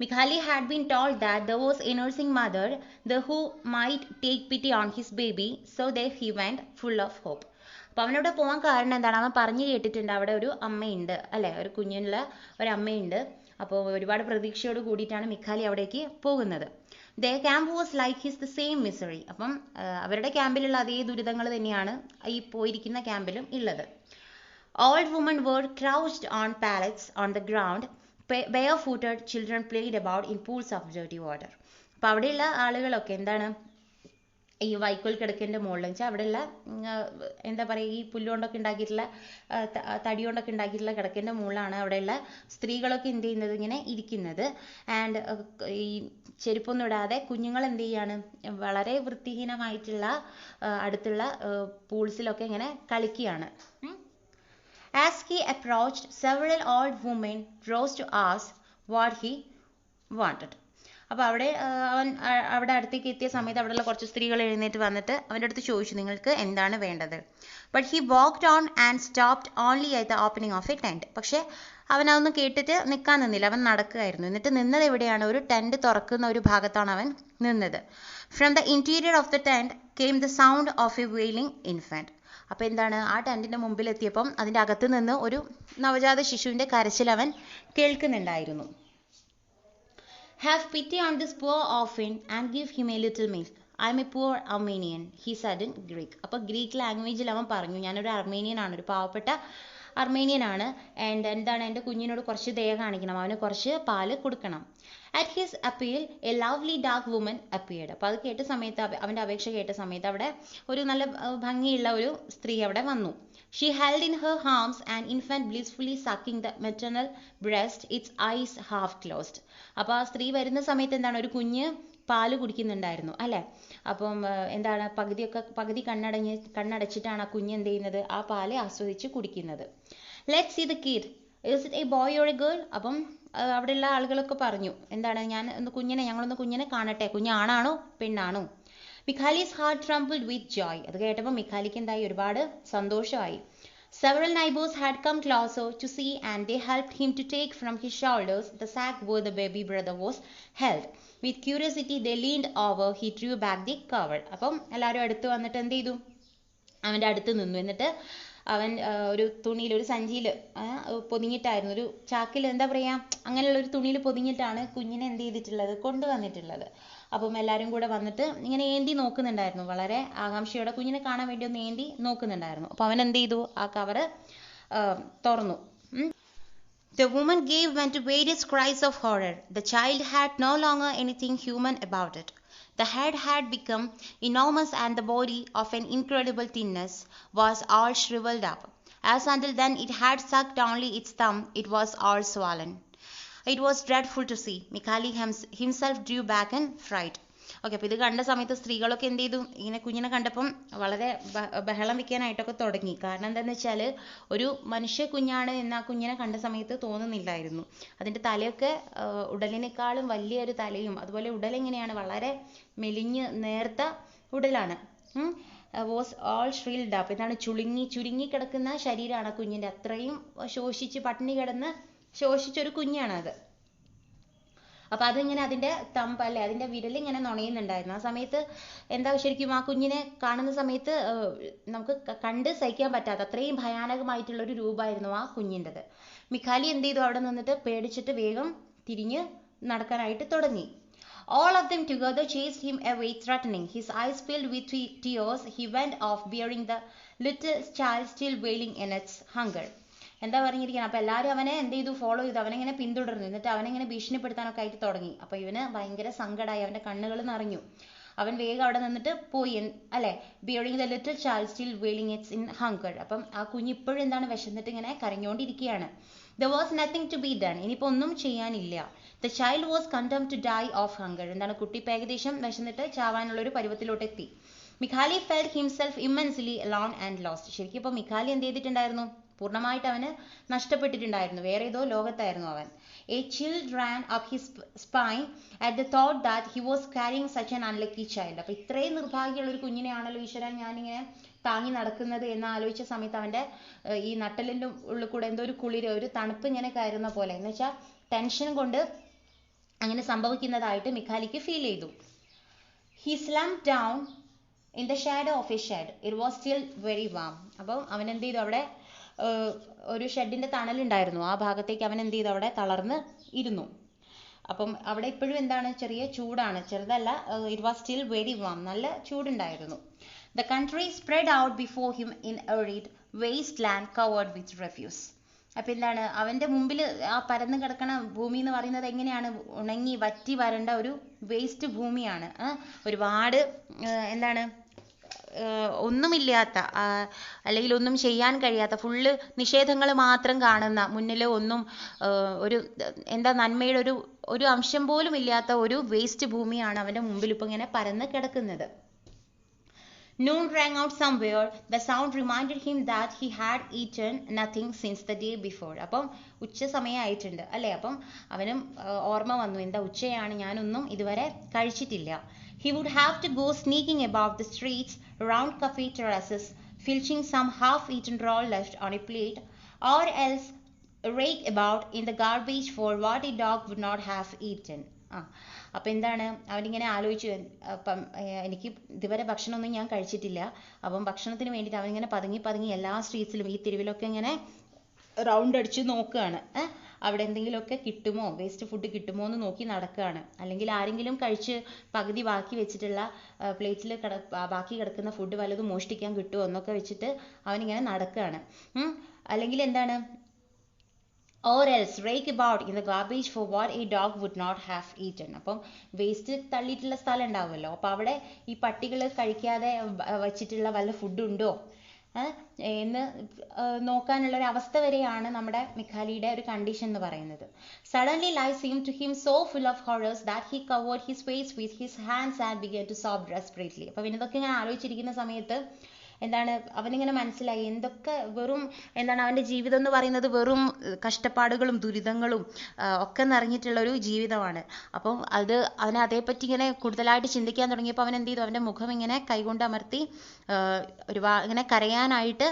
Mikhali had been told that there was a nursing mother there who might take pity on his baby, so there he went full of hope. അപ്പോൾ അവനവിടെ പോകാൻ കാരണം എന്താണ്, അവൻ പറഞ്ഞു കേട്ടിട്ടുണ്ട് അവിടെ ഒരു അമ്മയുണ്ട് അല്ലെ, ഒരു കുഞ്ഞിനുള്ള ഒരു അമ്മയുണ്ട്. അപ്പോൾ ഒരുപാട് പ്രതീക്ഷയോട് കൂടിയിട്ടാണ് മിഖാലി അവിടേക്ക് പോകുന്നത്. Their camp was like his the same misery. അപ്പം അവരുടെ ക്യാമ്പിലുള്ള അതേ ദുരിതങ്ങൾ തന്നെയാണ് ഈ പോയിരിക്കുന്ന ക്യാമ്പിലും ഉള്ളത്. Old women were crouched on pallets on the ground. Barefooted children played about in pools of dirty water. അപ്പോൾ അവിടെയുള്ള ആളുകളൊക്കെ എന്താണ്, ഈ വൈക്കോൽ കിടക്കിൻ്റെ മുകളിൽ വെച്ചാൽ അവിടെയുള്ള എന്താ പറയുക, ഈ പുല്ലുകൊണ്ടൊക്കെ ഉണ്ടാക്കിയിട്ടുള്ള തടി കൊണ്ടൊക്കെ ഉണ്ടാക്കിയിട്ടുള്ള കിടക്കിൻ്റെ മുകളിലാണ് അവിടെയുള്ള സ്ത്രീകളൊക്കെ എന്ത് ചെയ്യുന്നത്, ഇങ്ങനെ ഇരിക്കുന്നത്. ആൻഡ് ഈ ചെരുപ്പൊന്നും ഇടാതെ കുഞ്ഞുങ്ങൾ എന്ത് ചെയ്യാണ്, വളരെ വൃത്തിഹീനമായിട്ടുള്ള അടുത്തുള്ള പൂൾസിലൊക്കെ ഇങ്ങനെ കളിക്കുകയാണ്. As he approached, several old women rose to ask what he wanted. അപ്പോൾ അവിടെ അവൻ അവിടെ അടുത്തേക്ക് എത്തിയ സമയത്ത് അവിടെയുള്ള കുറച്ച് സ്ത്രീകൾ എഴുന്നേറ്റ് വന്നിട്ട് അവൻ്റെ അടുത്ത് ചോദിച്ചു, നിങ്ങൾക്ക് എന്താണ് വേണ്ടത്? But he walked on and stopped only at the opening of A tent. പക്ഷേ അവൻ അതൊന്നും കേട്ടിട്ട് നിൽക്കാൻ നിന്നില്ല, അവൻ നടക്കുകയായിരുന്നു. എന്നിട്ട് നിന്നത് എവിടെയാണ്? ഒരു ടെൻറ്റ് തുറക്കുന്ന ഒരു ഭാഗത്താണ് അവൻ നിന്നത്. From the interior of the tent came the sound of A vailing infant. അപ്പോൾ എന്താണ്, ആ ടെൻറ്റിൻ്റെ മുമ്പിൽ എത്തിയപ്പം അതിൻ്റെ അകത്ത് നിന്ന് ഒരു നവജാത ശിശുവിൻ്റെ കരച്ചിൽ അവൻ കേൾക്കുന്നുണ്ടായിരുന്നു. Have pity on this poor orphan and give him a little milk. I am a poor Armenian, he said in Greek. അപ്പോൾ ഗ്രീക്ക് ലാംഗ്വേജിൽ അവൻ പറഞ്ഞു, ഞാനൊരു അർമേനിയൻ ആണ്, ഒരു പാവപ്പെട്ട അർമേനിയൻ ആണ്. ആൻഡ് എന്താണ്, എൻ്റെ കുഞ്ഞിനോട് കുറച്ച് ദയ കാണിക്കണം, അവന് കുറച്ച് പാല് കൊടുക്കണം. At his appeal, a lovely dark woman appeared. അപ്പോൾ അത് കേട്ട സമയത്ത്, അവൻ്റെ അപേക്ഷ കേട്ട സമയത്ത് അവിടെ ഒരു നല്ല ഭംഗിയുള്ള ഒരു സ്ത്രീ അവിടെ വന്നു. She held in her arms an infant blissfully sucking the maternal breast, its eyes half closed. അപ്പോൾ ആ സ്ത്രീ വരുന്ന സമയത്ത് എന്താണ്, ഒരു പാല് കുടിക്കുന്നുണ്ടായിരുന്നു അല്ലേ. അപ്പം എന്താണ്, പകുതി കണ്ണടച്ചിട്ടാണ് ആ കുഞ്ഞ് എന്ത് ചെയ്യുന്നത്, ആ പാല് ആസ്വദിച്ച് കുടിക്കുന്നത്. Let's see the kid. Is it a boy or a girl? അപ്പം അവിടെയുള്ള ആളുകളൊക്കെ പറഞ്ഞു, എന്താണ്, ഞങ്ങളൊന്ന് കുഞ്ഞിനെ കാണട്ടെ, കുഞ്ഞ് ആണാണോ പെണ്ണാണോ? മിഖാലി's heart trembled with joy. അത് കേട്ടപ്പോൾ മിഖാലിക്ക് എന്തായി, ഒരുപാട് സന്തോഷമായി. Several neighbors had come closer to see and they helped him to take from his shoulders the sack where the baby brother was held. With curiosity they leaned over, he drew back the cover. അപ്പം എല്ലാവരും അടുത്ത് വന്നിട്ട് എന്ത് ചെയ്തു, അവൻ്റെ അടുത്ത് നിന്നു. എന്നിട്ട് അവൻ ഒരു തുണിയിൽ, ഒരു സഞ്ചിയിൽ പൊതിഞ്ഞിട്ടായിരുന്നു, ഒരു ചാക്കിൽ എന്താ പറയുക, അങ്ങനെയുള്ള ഒരു തുണിയിൽ പൊതിഞ്ഞിട്ടാണ് കുഞ്ഞിനെ എന്ത് ചെയ്തിട്ടുള്ളത്, കൊണ്ടുവന്നിട്ടുള്ളത്. അപ്പം എല്ലാവരും കൂടെ വന്നിട്ട് ഇങ്ങനെ ഏന്തി നോക്കുന്നുണ്ടായിരുന്നു, വളരെ ആകാംക്ഷയോടെ കുഞ്ഞിനെ കാണാൻ വേണ്ടി ഒന്ന് ഏന്തി നോക്കുന്നുണ്ടായിരുന്നു. അപ്പോൾ അവൻ എന്ത് ചെയ്തു, ആ കവറ് തുറന്നു. The woman gave vent to various cries of horror. The child had no longer anything human about it. The head had become enormous and the body, of an incredible thinness, was all shriveled up. As until then it had sucked only its thumb, it was all swollen. It was dreadful to see. Mikhali himself drew back in fright. Okay, അപ്പോൾ ഇത് കണ്ട സമയത്ത് സ്ത്രീകളൊക്കെ എന്ത് ചെയ്തു, ഇങ്ങനെ കുഞ്ഞിനെ കണ്ടപ്പം വളരെ ബഹളം വെക്കാനായിട്ടൊക്കെ തുടങ്ങി. കാരണം എന്താണെന്ന് വെച്ചാൽ, ഒരു മനുഷ്യ കുഞ്ഞാണ് എന്ന് ആ കുഞ്ഞിനെ കണ്ട സമയത്ത് തോന്നുന്നില്ലായിരുന്നു. അതിൻ്റെ തലയൊക്കെ ഉടലിനേക്കാളും വലിയൊരു തലയും, അതുപോലെ ഉടലെങ്ങനെയാണ്, വളരെ മെലിഞ്ഞ് നേർത്ത ഉടലാണ്. Was all shrivelled up. എന്താണ്, ചുരുങ്ങി കിടക്കുന്ന ശരീരമാണ് ആ കുഞ്ഞിൻ്റെ. അത്രയും ശോഷിച്ച് പട്ടിണി കിടന്ന് ശോഷിച്ചൊരു കുഞ്ഞാണത്. അപ്പോൾ അതിങ്ങനെ അതിൻ്റെ അല്ലെ അതിൻ്റെ വിരലിങ്ങനെ നുണയുന്നുണ്ടായിരുന്നു. ആ സമയത്ത് എന്താ, ശരിക്കും ആ കുഞ്ഞിനെ കാണുന്ന സമയത്ത് നമുക്ക് കണ്ട് സഹിക്കാൻ പറ്റാത്ത അത്രയും ഭയാനകമായിട്ടുള്ളൊരു രൂപമായിരുന്നു ആ കുഞ്ഞിൻ്റെത്. മിഖാലി എന്ത് ചെയ്തു, അവിടെ നിന്നിട്ട് പേടിച്ചിട്ട് വേഗം തിരിഞ്ഞ് നടക്കാനായിട്ട് തുടങ്ങി. All of them together chased him away, threatening. His eyes filled with tears. He went off, bearing the little child still wailing in its hunger. എന്താ പറഞ്ഞിരിക്കുന്നത്, അപ്പോൾ എല്ലാവരും അവനെ എന്ത് ചെയ്തു, ഫോളോ ചെയ്തു, അവനെങ്ങനെ പിന്തുടർന്നു. എന്നിട്ട് അവനെങ്ങനെ ഭീഷണിപ്പെടുത്താനൊക്കെ ആയിട്ട് തുടങ്ങി. അപ്പോൾ ഇവന് ഭയങ്കര സങ്കടമായി, അവൻ്റെ കണ്ണുകൾ നിറഞ്ഞു. അവൻ വേഗം അവിടെ നിന്നിട്ട് പോയി, അല്ലേ, bearing the little child still vailing it's in hunger. അപ്പം ആ കുഞ്ഞ് ഇപ്പോഴും എന്താണ്, വിശന്നിട്ട് ഇങ്ങനെ കരഞ്ഞുകൊണ്ടിരിക്കുകയാണ്. There was nothing to be done. ഇനിയിപ്പോൾ ഒന്നും ചെയ്യാനില്ല. The child was condemned to die of hunger. എന്താണ്, കുട്ടി ഏകദേശം വിശന്നിട്ട് ചാവാനുള്ളൊരു പരുവത്തിലോട്ട് എത്തി. മിഖാലി felt himself immensely alone and lost. ശരിക്കും ഇപ്പോൾ മിഖാലി എന്ത് ചെയ്തിട്ടുണ്ടായിരുന്നു, പൂർണ്ണമായിട്ട് അവന് നഷ്ടപ്പെട്ടിട്ടുണ്ടായിരുന്നു, വേറെ ഏതോ ലോകത്തായിരുന്നു അവൻ. A chill ran up his spine at the thought that he was carrying such an unlucky child. അപ്പോൾ ഇത്രയും നിർഭാഗ്യമുള്ള ഒരു കുഞ്ഞിനെയാണല്ലോ ഈശ്വരൻ ഞാനിങ്ങനെ താങ്ങി നടക്കുന്നത് എന്ന് ആലോചിച്ച സമയത്ത് അവൻ്റെ ഈ നട്ടലിൻ്റെ ഉള്ളിൽ കൂടെ എന്തോ ഒരു കുളിര്, ഒരു തണുപ്പ് ഇങ്ങനെ കയറുന്ന പോലെ, എന്ന് വെച്ചാൽ ടെൻഷൻ കൊണ്ട് അങ്ങനെ സംഭവിക്കുന്നതായിട്ട് മിഖാലിക്ക് ഫീൽ ചെയ്തു. He slumped down in the shadow of a shed. It was still very warm. അപ്പം അവൻ എന്ത് ചെയ്തു, അവിടെ ഒരു ഷെഡിൻ്റെ തണലുണ്ടായിരുന്നു, ആ ഭാഗത്തേക്ക് അവൻ എന്ത് ചെയ്തു, അവിടെ തളർന്ന് ഇരുന്നു. അപ്പം അവിടെ ഇപ്പോഴും എന്താണ്, ചെറിയ ചൂടാണ്, ചെറുതല്ല. It was still very warm, നല്ല ചൂടുണ്ടായിരുന്നു. The country spread out before him in arid wasteland covered with refuse. അപ്പം എന്താണ്, അവൻ്റെ മുമ്പിൽ ആ പരന്ന് കിടക്കണ ഭൂമി എന്ന് പറയുന്നത് എങ്ങനെയാണ്, ഉണങ്ങി വറ്റി വരേണ്ട ഒരു വേസ്റ്റ് ഭൂമിയാണ്. ഒരുപാട് എന്താണ്, ഒന്നുമില്ലാത്ത, അല്ലെങ്കിൽ ഒന്നും ചെയ്യാൻ കഴിയാത്ത, ഫുള്ള് നിഷേധങ്ങൾ മാത്രം കാണുന്ന, മുന്നിൽ ഒന്നും ഒരു എന്താ നന്മയുടെ ഒരു അംശം പോലും ഇല്ലാത്ത ഒരു വേസ്റ്റ് ഭൂമിയാണ് അവൻ്റെ മുമ്പിൽ ഇപ്പം ഇങ്ങനെ പരന്ന് കിടക്കുന്നത്. Noon rang out somewhere. The sound reminded him that he had eaten nothing since the day before. അപ്പം ഉച്ച സമയമായിട്ടുണ്ട് അല്ലേ? അപ്പം അവനും ഓർമ്മ വന്നു, എന്താ ഉച്ചയാണ്, ഞാനൊന്നും ഇതുവരെ കഴിച്ചിട്ടില്ല. He would have to go sneaking about the streets, around cafe terraces, filching some half-eaten roll left on a plate, or else rake about in the garbage for what a dog would not have eaten. അപ്പം എന്താണ് അവനിങ്ങനെ ആലോചിച്ചു, അപ്പം എനിക്ക് ഇതുവരെ ഭക്ഷണമൊന്നും ഞാൻ കഴിച്ചിട്ടില്ല. അപ്പം ഭക്ഷണത്തിന് വേണ്ടിയിട്ട് അവനിങ്ങനെ പതുങ്ങി പതുങ്ങി എല്ലാ സ്ട്രീറ്റ്സിലും ഈ തെരുവിലൊക്കെ ഇങ്ങനെ റൗണ്ട് അടിച്ച് നോക്കുകയാണ്. അവിടെ എന്തെങ്കിലുമൊക്കെ കിട്ടുമോ, വേസ്റ്റ് ഫുഡ് കിട്ടുമോ എന്ന് നോക്കി നടക്കുകയാണ്. അല്ലെങ്കിൽ ആരെങ്കിലും കഴിച്ച് പകുതി ബാക്കി വെച്ചിട്ടുള്ള പ്ലേറ്റിൽ ബാക്കി കിടക്കുന്ന ഫുഡ് വല്ലതും മോഷ്ടിക്കാൻ കിട്ടുമോ എന്നൊക്കെ വെച്ചിട്ട് അവനിങ്ങനെ നടക്കുകയാണ്. അല്ലെങ്കിൽ എന്താണ്, or else rake about in the garbage for what a dog would not have eaten. അപ്പം വേസ്റ്റ് തള്ളിയിട്ടുള്ള സ്ഥലം ഉണ്ടാവുമല്ലോ, അപ്പോൾ അവിടെ ഈ പട്ടികൾ കഴിക്കാതെ വച്ചിട്ടുള്ള വല്ല ഫുഡ് ഉണ്ടോ എന്ന് നോക്കാനുള്ള ഒരു അവസ്ഥ വരെയാണ് നമ്മുടെ മിഖാലിയുടെ ഒരു കണ്ടീഷൻ എന്ന് പറയുന്നത്. Suddenly life seemed to him so full of horrors that he covered his face with his hands and began to sob desperately. അപ്പോൾ ഇതൊക്കെ ഇങ്ങനെ ആലോചിച്ചിരിക്കുന്ന സമയത്ത് എന്താണ് അവനിങ്ങനെ മനസ്സിലായി, എന്തൊക്കെ വെറും എന്താണ് അവൻ്റെ ജീവിതം എന്ന് പറയുന്നത് വെറും കഷ്ടപ്പാടുകളും ദുരിതങ്ങളും ഒക്കെ നിറഞ്ഞിട്ടുള്ള ഒരു ജീവിതമാണ്. അപ്പം അവനെ അതേപ്പറ്റി ഇങ്ങനെ കൂടുതലായിട്ട് ചിന്തിക്കാൻ തുടങ്ങിയപ്പോൾ അവൻ എന്ത് ചെയ്തു, അവൻ്റെ മുഖം ഇങ്ങനെ കൈകൊണ്ട് അമർത്തി ഇങ്ങനെ കരയാനായിട്ട്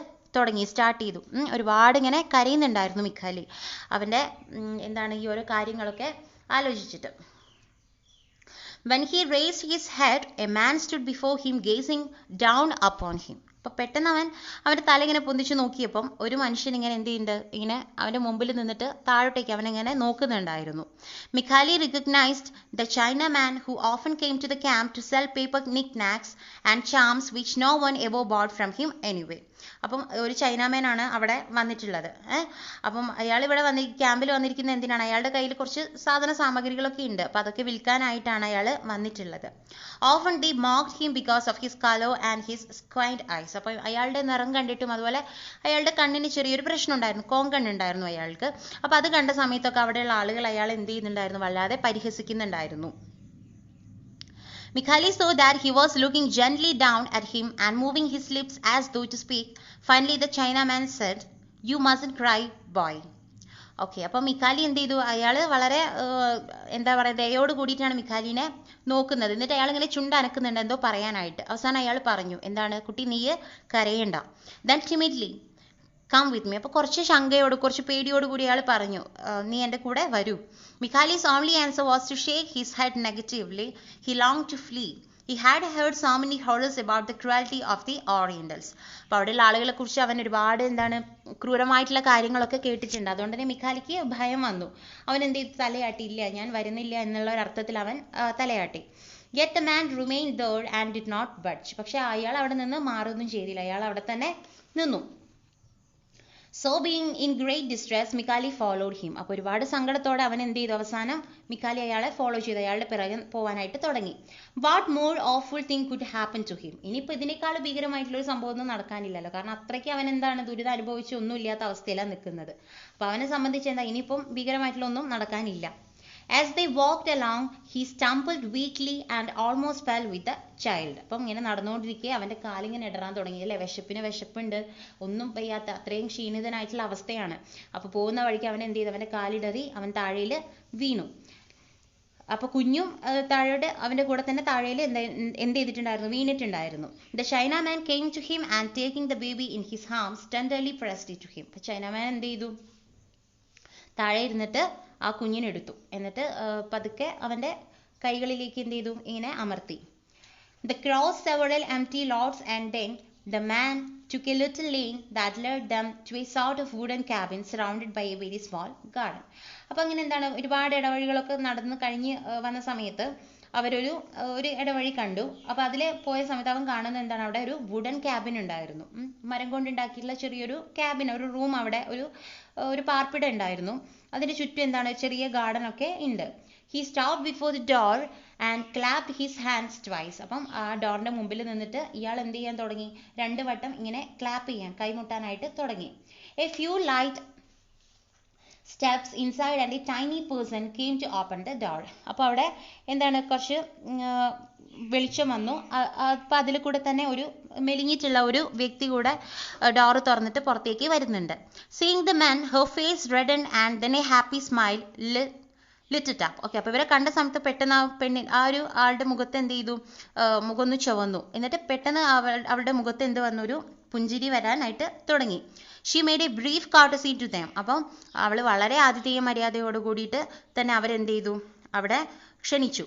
സ്റ്റാർട്ട് ചെയ്തു. ഒരുപാട് ഇങ്ങനെ കരയുന്നുണ്ടായിരുന്നു മിഖാലി അവൻ്റെ എന്താണ് ഈ ഓരോ കാര്യങ്ങളൊക്കെ ആലോചിച്ചിട്ട്. When he raised his head, a man stood before him gazing down upon him. അപ്പോൾ പെട്ടെന്ന് അവൻ്റെ തല ഇങ്ങനെ പൊന്തിച്ച് നോക്കിയപ്പം ഒരു മനുഷ്യൻ ഇങ്ങനെ എന്ത് ചെയ്യുന്നുണ്ട്, ഇങ്ങനെ അവൻ്റെ മുമ്പിൽ നിന്നിട്ട് താഴോട്ടേക്ക് അവനിങ്ങനെ നോക്കുന്നുണ്ടായിരുന്നു. മിഖാലി recognized the Chinaman who often came to the camp to sell paper knickknacks and charms which no one ever bought from him anyway. അപ്പം ഒരു ചൈനാമേനാണ് അവിടെ വന്നിട്ടുള്ളത്. അപ്പം അയാൾ ഇവിടെ ക്യാമ്പിൽ വന്നിരിക്കുന്നത് എന്തിനാണ്, അയാളുടെ കയ്യിൽ കുറച്ച് സാധന സാമഗ്രികളൊക്കെ ഉണ്ട്, അപ്പം അതൊക്കെ വിൽക്കാനായിട്ടാണ് അയാൾ വന്നിട്ടുള്ളത്. Often they mocked him because of his color and his squint eyes. അപ്പം അയാളുടെ നിറം കണ്ടിട്ടും അതുപോലെ അയാളുടെ കണ്ണിന് ചെറിയൊരു പ്രശ്നം ഉണ്ടായിരുന്നു, കോങ്കണ്ണുണ്ടായിരുന്നു അയാൾക്ക്. അപ്പം അത് കണ്ട സമയത്തൊക്കെ അവിടെയുള്ള ആളുകൾ അയാൾ എന്ത് ചെയ്യുന്നുണ്ടായിരുന്നു, വല്ലാതെ പരിഹസിക്കുന്നുണ്ടായിരുന്നു. Mikhali saw that he was looking gently down at him and moving his lips as though to speak. Finally the Chinaman said, "You mustn't cry, boy." Okay, അപ്പം മിഖാലി എന്ത് ചെയ്തു, അയാൾ വളരെ എന്താ പറയുക ദയോട് കൂടിയിട്ടാണ് മിഖാലിനെ നോക്കുന്നത്. എന്നിട്ട് അയാൾ ഇങ്ങനെ ചുണ്ടനക്കുന്നുണ്ട് എന്തോ പറയാനായിട്ട്. അവസാനം അയാൾ പറഞ്ഞു, എന്താണ്, കുട്ടി നീ കരയണ്ട. Then timidly, come with me. അപ്പോൾ കുറച്ച് ശങ്കയോട് കുറച്ച് പേടിയോട് കൂടി അയാൾ പറഞ്ഞു, നീ എൻ്റെ കൂടെ വരൂ. Mikhali's only answer was to shake his head negatively. He longed to flee. He had heard so many horrors about the cruelty of the Orientals. അപ്പോൾ അവിടെയുള്ള ആളുകളെ കുറിച്ച് അവൻ ഒരുപാട് എന്താണ് ക്രൂരമായിട്ടുള്ള കാര്യങ്ങളൊക്കെ കേട്ടിട്ടുണ്ട്. അതുകൊണ്ട് തന്നെ മിഖാലിക്ക് ഭയം വന്നു. അവൻ എന്ത് ചെയ്തു, തലയാട്ടി, ഇല്ല ഞാൻ വരുന്നില്ല എന്നുള്ള ഒരു അർത്ഥത്തിൽ അവൻ തലയാട്ടി. Yet the man remained there and did not budge. പക്ഷെ അയാൾ അവിടെ നിന്ന് മാറുകയൊന്നും ചെയ്തില്ല, അയാൾ അവിടെ തന്നെ നിന്നു. So being in great distress, Mikhali followed him. അപ്പോൾ ഒരുപാട് സങ്കടത്തോടെ അവൻ എന്ത് ചെയ്തു, അവസാനം മിഖാലി അയാളെ ഫോളോ ചെയ്തു, അയാളുടെ പിറകെ പോകാനായിട്ട് തുടങ്ങി. What more awful thing could happen to him? ഇനിയിപ്പോൾ ഇതിനേക്കാൾ ഭീകരമായിട്ടുള്ള ഒരു സംഭവം ഒന്നും നടക്കാനില്ലല്ലോ, കാരണം അത്രയ്ക്ക് അവൻ എന്താണ് ദുരിതം അനുഭവിച്ച് ഒന്നും ഇല്ലാത്ത അവസ്ഥയിലാണ് നിൽക്കുന്നത്. അപ്പോൾ അവനെ സംബന്ധിച്ച് എന്താ ഇനിയിപ്പം ഭീകരമായിട്ടുള്ള ഒന്നും നടക്കാനില്ല. As they walked along, he stumbled weakly and almost fell with the child. അപ്പം ഇങ്ങനെ നടന്നുകൊണ്ടിരിക്കുക അവൻ്റെ കാലിങ്ങനെ ഇടറാൻ തുടങ്ങി, അല്ലേ, വിശപ്പുണ്ട്, ഒന്നും വയ്യാത്ത അത്രയും ക്ഷീണിതനായിട്ടുള്ള അവസ്ഥയാണ്. അപ്പോൾ പോകുന്ന വഴിക്ക് അവൻ എന്ത് ചെയ്തു, അവൻ്റെ കാലിടറി അവൻ താഴയിൽ വീണു. അപ്പോൾ കുഞ്ഞും താഴോട്ട് അവൻ്റെ കൂടെ തന്നെ താഴയിൽ എന്ത് ചെയ്തിട്ടുണ്ടായിരുന്നു, വീണിട്ടുണ്ടായിരുന്നു. The Chinaman came to him and taking the baby in his arms tenderly pressed it to him. അപ്പോൾ ചൈനാമാൻ എന്ത് ചെയ്തു, താഴെ ഇരുന്നിട്ട് ആ കുഞ്ഞിനെടുത്തു, എന്നിട്ട് പതുക്കെ അവൻ്റെ കൈകളിലേക്ക് എന്ത് ചെയ്തു, ഇങ്ങനെ അമർത്തി. The crossed several empty lots and then the man took a little lane that led them to a sort of wooden cabin surrounded by a very small garden. അപ്പോൾ അങ്ങനെ എന്താണ് ഒരുപാട് ഇടവഴികളൊക്കെ നടന്ന് കഴിഞ്ഞ് വന്ന സമയത്ത് അവരൊരു ഇടവഴി കണ്ടു. അപ്പോൾ അതിൽ പോയ സമയത്ത് അവൻ കാണുന്നത് എന്താണ്, അവിടെ ഒരു വുഡൻ ക്യാബിൻ ഉണ്ടായിരുന്നു, മരം കൊണ്ടുണ്ടാക്കിയിട്ടുള്ള ചെറിയൊരു ക്യാബിൻ, ഒരു റൂം, അവിടെ ഒരു പാർപ്പിട ഉണ്ടായിരുന്നു. അതിന് ചുറ്റും എന്താണ് ചെറിയ ഗാർഡൻ ഒക്കെ ഉണ്ട്. He stopped before the door and clapped his hands twice. അപ്പം ആ ഡോറിന്റെ മുമ്പിൽ നിന്നിട്ട് ഇയാൾ എന്ത് ചെയ്യാൻ തുടങ്ങി, 2 വട്ടം ഇങ്ങനെ ക്ലാപ്പ് ചെയ്യാൻ, കൈമുട്ടാനായിട്ട് തുടങ്ങി. A few light steps inside and a tiny person came to open the door. അപ്പോൾ അവിടെ എന്താണ് കുറച്ച് വെളിച്ചം വന്നു. അപ്പോൾ അതിൽ കൂടെ തന്നെ ഒരു മെലിഞ്ഞിട്ടുള്ള ഒരു വ്യക്തി കൂടെ ഡോറ് തുറന്നിട്ട് പുറത്തേക്ക് വരുന്നുണ്ട്. Seeing the man, her face reddened and then a happy smile lit it up. Okay, അപ്പോൾ ഇവരെ കണ്ട സമയത്ത് പെട്ടെന്ന് ആ ഒരു ആളുടെ മുഖത്ത് എന്ത് ചെയ്തു, മുഖം ഒന്ന് ചുവന്നു. എന്നിട്ട് പെട്ടെന്ന് അവളുടെ മുഖത്ത് എന്ത് വന്നു, ഒരു പുഞ്ചിരി വരാനായിട്ട് തുടങ്ങി. She made A brief courtesy to them. അപ്പം അവൾ വളരെ ആതിഥേയ മര്യാദയോട് കൂടിയിട്ട് തന്നെ അവരെന്ത് ചെയ്തു, അവിടെ ക്ഷണിച്ചു.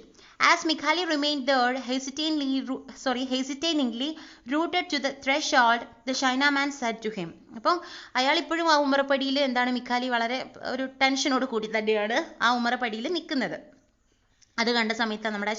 As Mikhali remained there, hesitatingly rooted to the threshold, the Chinaman said to him. അപ്പം അയാൾ ഇപ്പോഴും ആ ഉമ്മറപ്പടിയിൽ എന്താണ്, മിഖാലി വളരെ ഒരു ടെൻഷനോട് കൂടി തന്നെയാണ് ആ ഉമ്മറപ്പടിയിൽ നിൽക്കുന്നത്. അത് കണ്ട സമയത്ത് നമ്മുടെ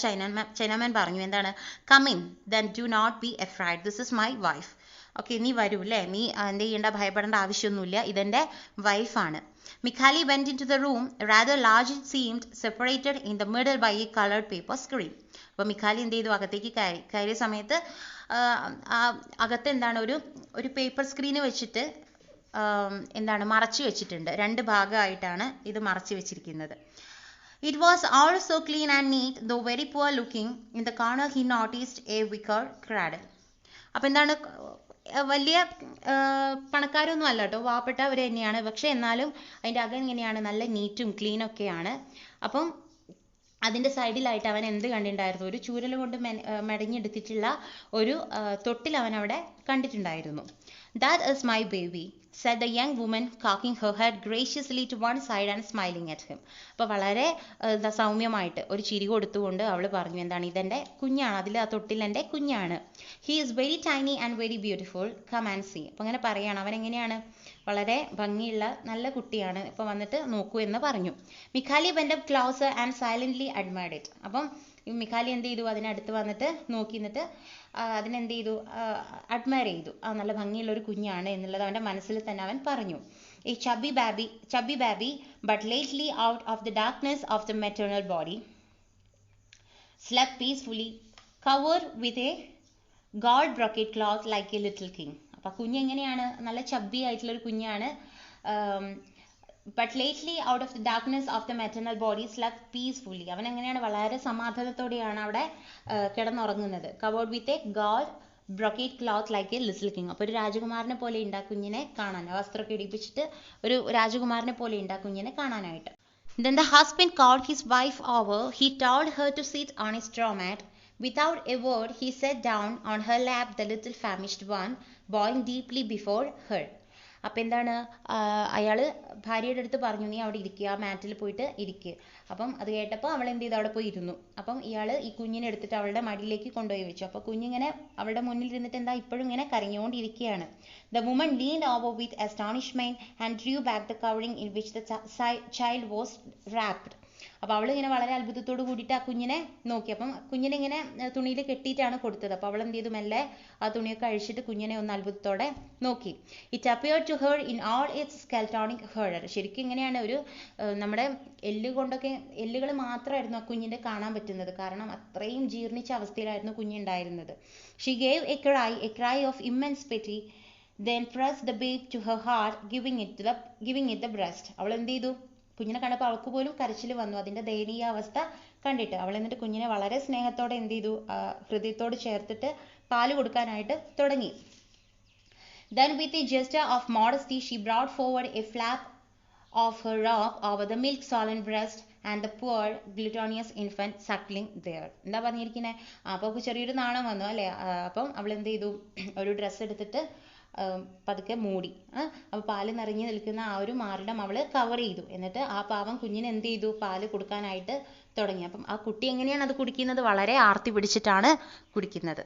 ചൈനാമാൻ പറഞ്ഞു, എന്താണ്, come in, then do not be afraid, this is my wife. Okay, നീ വരൂ അല്ലേ, നീ എന്ത് ചെയ്യേണ്ട, ഭയപ്പെടേണ്ട ആവശ്യമൊന്നുമില്ല, ഇതെൻ്റെ വൈഫാണ്. Mikhali went into the room, rather large it seemed, separated in the middle by a colored paper screen. അപ്പോൾ മിഖാലി എന്ത് ചെയ്തു, അകത്തേക്ക് കയറിയ സമയത്ത് അകത്ത് എന്താണ്, ഒരു പേപ്പർ സ്ക്രീന് വെച്ചിട്ട് എന്താണ് മറച്ചു വെച്ചിട്ടുണ്ട്. 2 ഭാഗമായിട്ടാണ് ഇത് മറച്ചു വെച്ചിരിക്കുന്നത്. It was all so clean and neat, though very poor looking. In the corner he noticed a wicker cradle. അപ്പോൾ എന്താണ്, വലിയ പണക്കാരൊന്നും അല്ല കേട്ടോ, പാവപ്പെട്ടവർ തന്നെയാണ്. പക്ഷെ എന്നാലും അതിൻ്റെ അകം ഇങ്ങനെയാണ്, നല്ല നീറ്റും ക്ലീനൊക്കെയാണ്. അപ്പം അതിൻ്റെ സൈഡിലായിട്ട് അവൻ എന്ത് കണ്ടിട്ടുണ്ടായിരുന്നു, ഒരു ചൂരൽ കൊണ്ട് മെടഞ്ഞെടുത്തിട്ടുള്ള ഒരു തൊട്ടിൽ അവൻ അവിടെ കണ്ടിട്ടുണ്ടായിരുന്നു. That is my baby, said the young woman, cocking her head graciously to one side and smiling at him. അപ്പോൾ വളരെ സൗമ്യമായിട്ട് ഒരു ചിരി കൊടുത്തുകൊണ്ട് അവൾ പറഞ്ഞു, എന്താണ്, ഇതെൻ്റെ കുഞ്ഞാണ്, അതിൽ ആ തൊട്ടിൽ എൻ്റെ കുഞ്ഞാണ്. He is very tiny and very beautiful, come and see. അപ്പോൾ അങ്ങനെ പറയാണ്, അവൻ എങ്ങനെയാണ്, വളരെ ഭംഗിയുള്ള നല്ല കുട്ടിയാണ്, ഇപ്പോൾ വന്നിട്ട് നോക്കൂ എന്ന് പറഞ്ഞു. മിഖാലി went up closer and silently admired it. അപ്പം മിഖാലി എന്ത് ചെയ്തു, അതിനടുത്ത് വന്നിട്ട് നോക്കി, എന്നിട്ട് അതിനെന്ത് ചെയ്തു, അഡ്മയർ ചെയ്തു. നല്ല ഭംഗിയുള്ള ഒരു കുഞ്ഞാണ് എന്നുള്ളത് അവൻ്റെ മനസ്സിൽ തന്നെ അവൻ പറഞ്ഞു. A chubby baby, but lately out of the darkness of the maternal body, slept peacefully, covered with a gold brocade cloth like a little king. അപ്പം കുഞ്ഞ് എങ്ങനെയാണ്, നല്ല ചബ്ബി ആയിട്ടുള്ളൊരു കുഞ്ഞാണ്. But lately out of the darkness of the maternal body slept peacefully. അവൻ എങ്ങനെയാണ്, വളരെ സമാധാനത്തോടെയാണ് അവിടെ കിടന്നുറങ്ങുന്നത്. Covered with a gold brocade cloth like a little king. അപ്പോൾ ഒരു രാജകുമാരനെ പോലെ ഉണ്ട് ആ കുഞ്ഞിനെ കാണാൻ, വസ്ത്രമൊക്കെ ഇടിപ്പിച്ചിട്ട് ഒരു രാജകുമാരനെ പോലെ ഉണ്ട് ആ കുഞ്ഞിനെ കാണാനായിട്ട്. Then the husband called his wife over. He told her to sit on a straw mat. Without a word he sat down on her lap, the little famished one, bowing deeply before her. അപ്പം എന്താണ്, അയാൾ ഭാര്യയുടെ അടുത്ത് പറഞ്ഞു, നീ അവിടെ ഇരിക്കുക, ആ മാറ്റിൽ പോയിട്ട് ഇരിക്കുക. അപ്പം അത് കേട്ടപ്പോൾ അവൾ എന്ത് ചെയ്തു, അവിടെ പോയി ഇരുന്നു. അപ്പം ഇയാൾ ഈ കുഞ്ഞിനെ എടുത്തിട്ട് അവളുടെ മടിയിലേക്ക് കൊണ്ടുപോയി വെച്ചു. അപ്പോൾ കുഞ്ഞിങ്ങനെ അവളുടെ മുന്നിൽ ഇരുന്നിട്ട് എന്താ ഇപ്പോഴും ഇങ്ങനെ കരഞ്ഞുകൊണ്ടിരിക്കുകയാണ്. The woman leaned over with astonishment and drew back the covering in which the child was wrapped. അപ്പോൾ അവൾ ഇങ്ങനെ വളരെ അത്ഭുതത്തോട് കൂടിയിട്ട് ആ കുഞ്ഞിനെ നോക്കി. അപ്പം കുഞ്ഞിനെ ഇങ്ങനെ തുണിയിൽ കെട്ടിയിട്ടാണ് കൊടുത്തത്. അപ്പോൾ അവൾ എന്ത് ചെയ്തു, മെല്ലെ ആ തുണിയൊക്കെ അഴിച്ചിട്ട് കുഞ്ഞിനെ ഒന്ന് അത്ഭുതത്തോടെ നോക്കി. It appeared to her in all its skeletonic horror. ശരിക്കും ഇങ്ങനെയാണ്, ഒരു നമ്മുടെ എല്ലുകൾ മാത്രമായിരുന്നു ആ കുഞ്ഞിൻ്റെ കാണാൻ പറ്റുന്നത്. കാരണം അത്രയും ജീർണിച്ച അവസ്ഥയിലായിരുന്നു കുഞ്ഞുണ്ടായിരുന്നത്. She gave a cry of immense pity, then pressed the babe to her heart, giving it the breast. അവൾ എന്ത് ചെയ്തു, കുഞ്ഞിനെ കണ്ടപ്പോൾ അവൾക്ക് പോലും കരച്ചിൽ വന്നു, അതിൻ്റെ ദയനീയ അവസ്ഥ കണ്ടിട്ട്. അവൾ എന്നിട്ട് കുഞ്ഞിനെ വളരെ സ്നേഹത്തോടെ എന്ത് ചെയ്തു, ഹൃദയത്തോട് ചേർത്തിട്ട് പാല് കൊടുക്കാനായിട്ട് തുടങ്ങി. Then with a gesture of modesty she brought forward a flap of her robe over the milk-swollen breast and the poor glutinous infant suckling there. എന്താ പറഞ്ഞിരിക്കുന്നത്, അപ്പോൾ ചെറിയൊരു നാണം വന്നു അല്ലേ. അപ്പം അവൾ എന്ത് ചെയ്തു, ഒരു ഡ്രസ്സ് എടുത്തിട്ട് പതുക്കെ മൂടി. അപ്പോൾ പാല് നിറഞ്ഞു നിൽക്കുന്ന ആ ഒരു മാറിടം അവൾ കവർ ചെയ്തു. എന്നിട്ട് ആ പാവം കുഞ്ഞിന് എന്ത് ചെയ്തു, പാല് കൊടുക്കാനായിട്ട് തുടങ്ങി. അപ്പം ആ കുട്ടി എങ്ങനെയാണ് അത് കുടിക്കുന്നത്, വളരെ ആർത്തി പിടിച്ചിട്ടാണ് കുടിക്കുന്നത്.